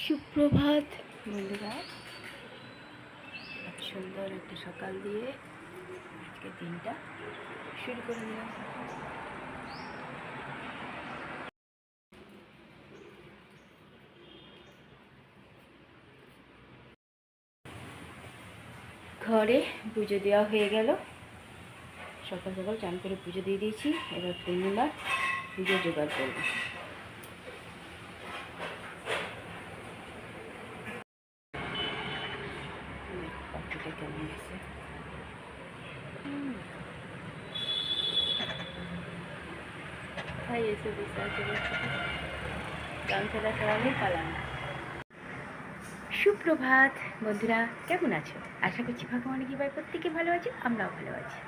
সুপ্রভাত বন্ধুরা, সুন্দর একটা সকাল দিয়ে আজকে দিনটা শুরু করে দিলাম। ঘরে পুজো দেওয়া হয়ে গেল, সকাল সকাল চান করে পুজো দিয়ে দিয়েছি। এবার পূর্ণিমার পুজো জোগাড় করবো। পাখিটা কেমন আছে, তাই এসে বসে আছে, গামছাটা সরালেই পালাম। সুপ্রভাত বন্ধুরা, কেমন আছো? আশা করছি ভগবানের কৃপায় প্রত্যেকে ভালো আছে, আমরাও ভালো আছি।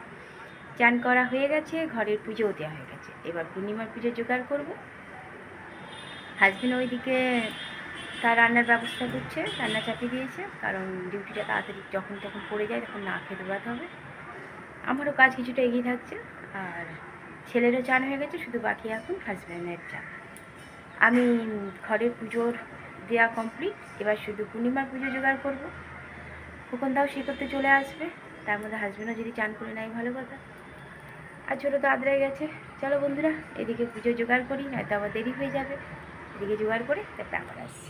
চান করা হয়ে গেছে, ঘরের পুজোও দেওয়া হয়ে গেছে। এবার পূর্ণিমার পুজো জোগাড় করবো। হাজবেন্ড ওইদিকে তার রান্নার ব্যবস্থা করছে, রান্না চাপিয়ে দিয়েছে, কারণ ডিউটিটা তাড়াতাড়ি যখন তখন পড়ে যায়, তখন না খেয়ে দৌড়াতে হবে। আমারও কাজ কিছুটা এগিয়ে থাকছে, আর ছেলেরও চান হয়ে গেছে, শুধু বাকি এখন হাজব্যান্ডের চান। আমি ঘরের পুজোর দেওয়া কমপ্লিট, এবার শুধু পূর্ণিমার পুজো জোগাড় করবো। খোকনদাও সে করতে চলে আসবে, তার মধ্যে হাজব্যান্ডও যদি চান করে নেয় ভালো কথা, আর ছোটো তো আদ্রাই গেছে। চলো বন্ধুরা, এদিকে পুজো জোগাড় করি, নয়তো আবার দেরি হয়ে যাবে। এদিকে জোগাড় করে তারপরে আবার আসছি।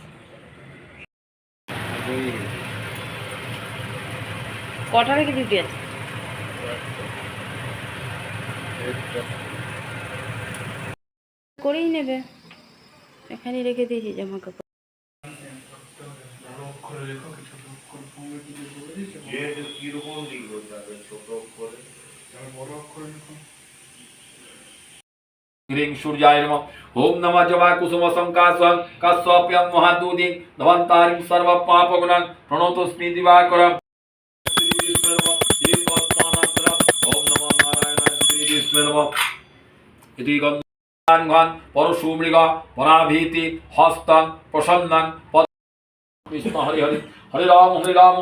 কটা থেকে ডিউটি আছে? করেই নেবে, এখানে রেখে দিয়েছি জামা কাপড়। सूर्याय नमः। ओम नमः जवाय कुसुम संकाशं कस्वाप्यं महादूति नवंतारिं सर्व पापगुणं प्रणोतोस्मि दिवाकरं। श्री विष्णु नमः। श्री पद्मानाथरं। ओम नमो नारायणाय। श्री विष्णु नमः। इति गंगान परशुमृग पराभीति हस्तं प्रसन्नं पद कृष्ण हरि हरि हरे राम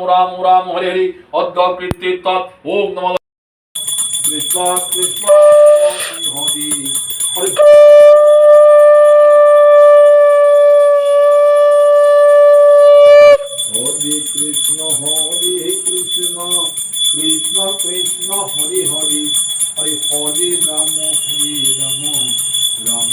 राम राम हरे हरि अद्वकृत्य तत्। ओम नमः कृष्ण कृष्ण हरि हरि कृष्ण कृष्ण कृष्ण हरि हरि हरि हरे राम राम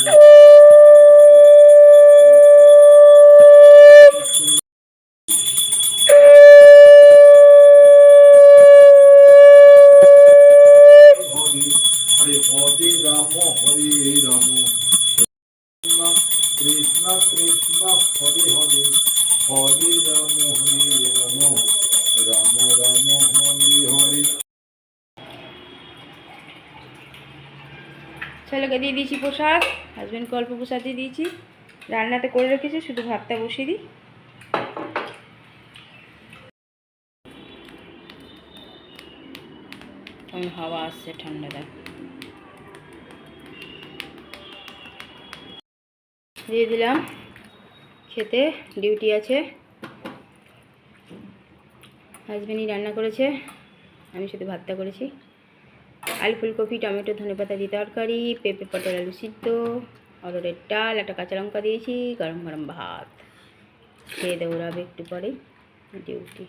कृष्ण कृष्ण हरि हरि हरे राम राम हरि हरि। ছেলেকে দিয়ে দিয়েছি প্রসাদ, হাজব্যান্ডকে অল্প প্রসাদ দিয়ে দিয়েছি। রান্নাতে করে রেখেছি, শুধু ভাতটা বসিয়ে দিই। হাওয়া আসছে ঠান্ডা, দেখ দিয়ে দিলাম। খেতে ডিউটি আছে, হাজব্যান্ডই রান্না করেছে, আমি শুধু ভাতটা করেছি। আলু ফুলকপি টমেটো ধনেপাতা দিয়ে তরকারি, পেঁপে পটল আলু সিদ্ধ, অরড়ের ডাল, একটা কাঁচা লঙ্কা দিয়েছি, গরম গরম ভাত। খেয়ে দৌড়াবে একটু পরেই ডিউটি।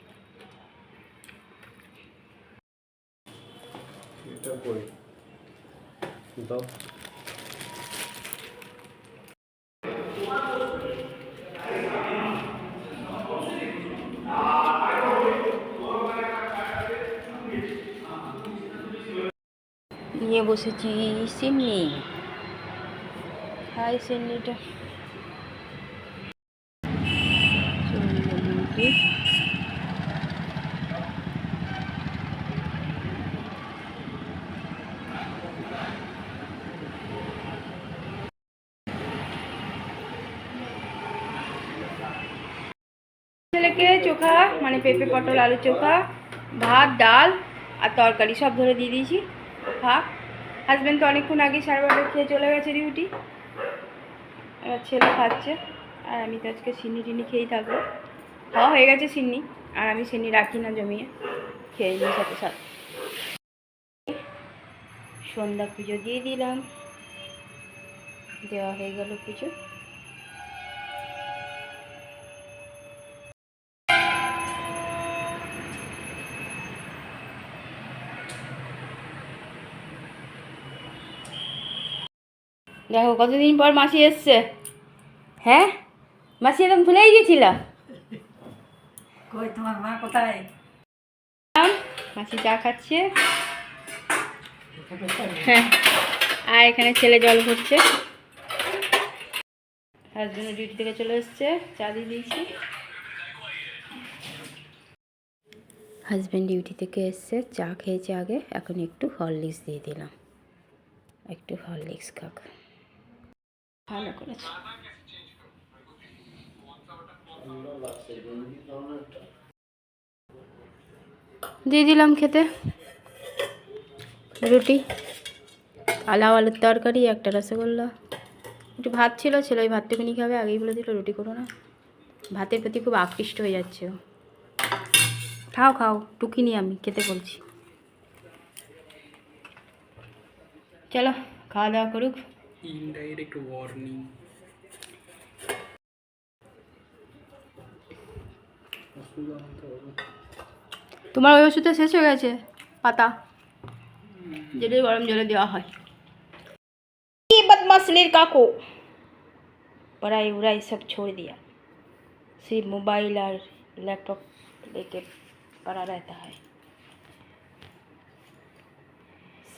নিয়ে বসেছি সিন্নি, খাই সিন্নিটা। ছেলেকে চোখা মানে পেঁপে পটল আলু চোখা, ভাত ডাল আর তরকারি সব ধরে দিয়ে দিয়েছি, খাক। হাজব্যান্ড তো অনেকক্ষণ আগে 12:30 খেয়ে চলে গেছে ডিউটি, এবার ছেলে খাচ্ছে। আর আমি তো আজকে সিন্নি টিন্নি খেয়েই থাকবো, খাওয়া হয়ে গেছে সিন্নি, আর আমি সিন্নি রাখি না জমিয়ে, খেয়ে নিই সাথে সাথে। সন্ধ্যা পুজো দিয়ে দিলাম, দেওয়া হয়ে গেল পুজো। দেখো কতদিন পর মাসি এসছে। হ্যাঁ মাসি একদম ভুলেই গেছিল। কই তোমার মা কোথায়? মাসি চা খাচ্ছে। হ্যাঁ আর এখানে ছেলে জল ভরছে। হাজবেন্ড ডিউটি থেকে চলে এসছে, চা দিয়ে দিয়েছি। হাজবেন্ড ডিউটি থেকে এসছে, চা খেয়েছে আগে, এখন একটু হরলিক্স দিয়ে দিলাম, একটু হরলিক্স খাক। ভালো করেছে। দিয়ে দিলাম খেতে রুটি, আলাও আলুর তরকারি, একটা রসগোল্লা, একটু ভাত ছিল, ছেলে ওই ভাতটুকুনি খাবে, আগেই বলে দিল রুটি করো না। ভাতের প্রতি খুব আকৃষ্ট হয়ে যাচ্ছে ও। খাও খাও, টুকিনি আমি খেতে বলছি। চলো খাওয়া দাওয়া করুক। Indirect warning. তোমার ওই ওষুধটা শেষ হয়ে গেছে, পাতা যেটা গরম জলে দেওয়া হয়। बदमाशलीर काको पढ़ाई उड़ाई सब छोड़ दिया, सिर्फ मोबाइल और लैपटॉप लेके पड़ा रहता है।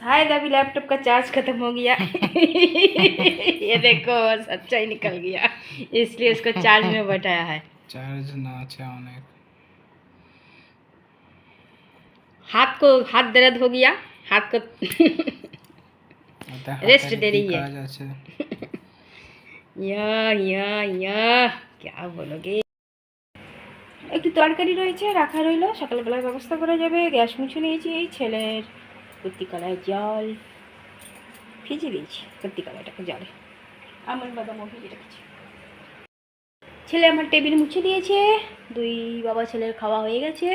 शायद अभी लैपटॉप का चार्ज खत्म हो गया। ये देखो सच्चा ही निकल गया, इसलिए उसको चार्ज में बैठाया है। চার্জ না আছে অনেক। हाथ दर्द हो गया, हाथ को रेस्ट दे रही है। কাজ আছে। या क्या बोलोगे। একটু তরকারি রয়েছে রাখা রইলো, সকালবেলার ব্যবস্থা করা যাবে। গ্যাস মুছে নিয়েছি, এই ছেলের কুর্তি কলায় জল ভিজিয়ে দিয়েছি, কুর্তি কলাইটাকে জলে আমল বাদামও ভিজিয়ে রেখেছি। ছেলে আমার টেবিল মুছে দিয়েছে, দুই বাবা ছেলের খাওয়া হয়ে গেছে।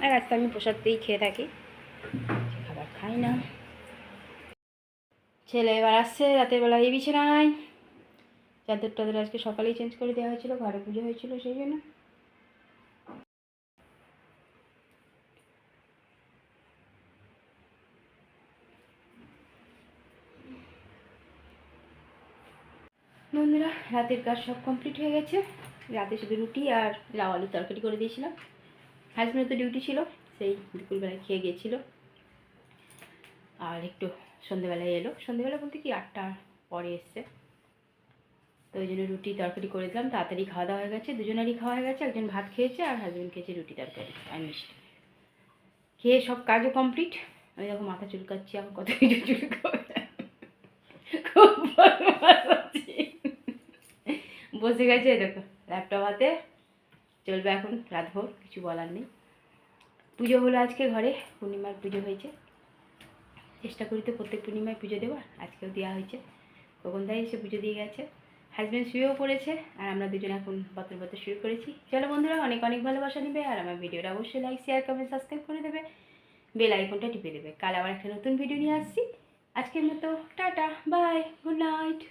আর আজকে আমি প্রসাদ পেয়েই খেয়ে থাকি, খাবার খাই না। ছেলে এবার আসছে রাতের বেলা এই বিছানায়। চাদর টাদর আজকে সকালেই চেঞ্জ করে দেওয়া হয়েছিল, ঘরে পুজো হয়েছিল সেই জন্য। বন্ধুরা রাতের কাজ সব কমপ্লিট হয়ে গেছে। রাতে শুধু রুটি আর লাউ আলু তরকারি করে দিয়েছিলাম। হাজবেন্ড তো ডিউটি ছিল, সেই দুপুরবেলায় খেয়ে গিয়েছিল। আর একটু সন্ধেবেলায় এলো, সন্ধেবেলা বলতে কি 8টার পরে এসছে, তো ওই জন্য রুটি তরকারি করে দিলাম। তাড়াতাড়ি খাওয়া দাওয়া হয়ে গেছে, দুজনেরই খাওয়া হয়ে গেছে। একজন ভাত খেয়েছে আর হাজবেন্ড খেয়েছে রুটি তরকারি আর মিষ্টি। খেয়ে সব কাজও কমপ্লিট। আমি দেখো মাথা চুলকাচ্ছি, এখন কত কিছু চুলকাবে। খুব বসে গেছে দেখো ল্যাপটপ হাতে, চলবে এখন রাতভর, কিছু বলার নেই। পুজো হলো আজকে ঘরে, পূর্ণিমার পুজো হয়েছে। চেষ্টা করি তো প্রত্যেক পূর্ণিমায় পুজো দেওয়ার, আজকেও দেওয়া হয়েছে। খোকনদাই এসে পুজো দিয়ে গেছে, হাজব্যান্ড শুয়েও পড়েছে, আর আমরা দুজন এখন বতর বতর শুরু করেছি। চলো বন্ধুরা, অনেক অনেক ভালোবাসা নেবে, আর আমার ভিডিওটা অবশ্যই লাইক শেয়ার কমেন্ট সাবস্ক্রাইব করে দেবে, বেল আইকনটা টিপে দেবে। কাল আবার একটা নতুন ভিডিও নিয়ে আসছি। আজকের মতো টাটা বাই, গুড নাইট।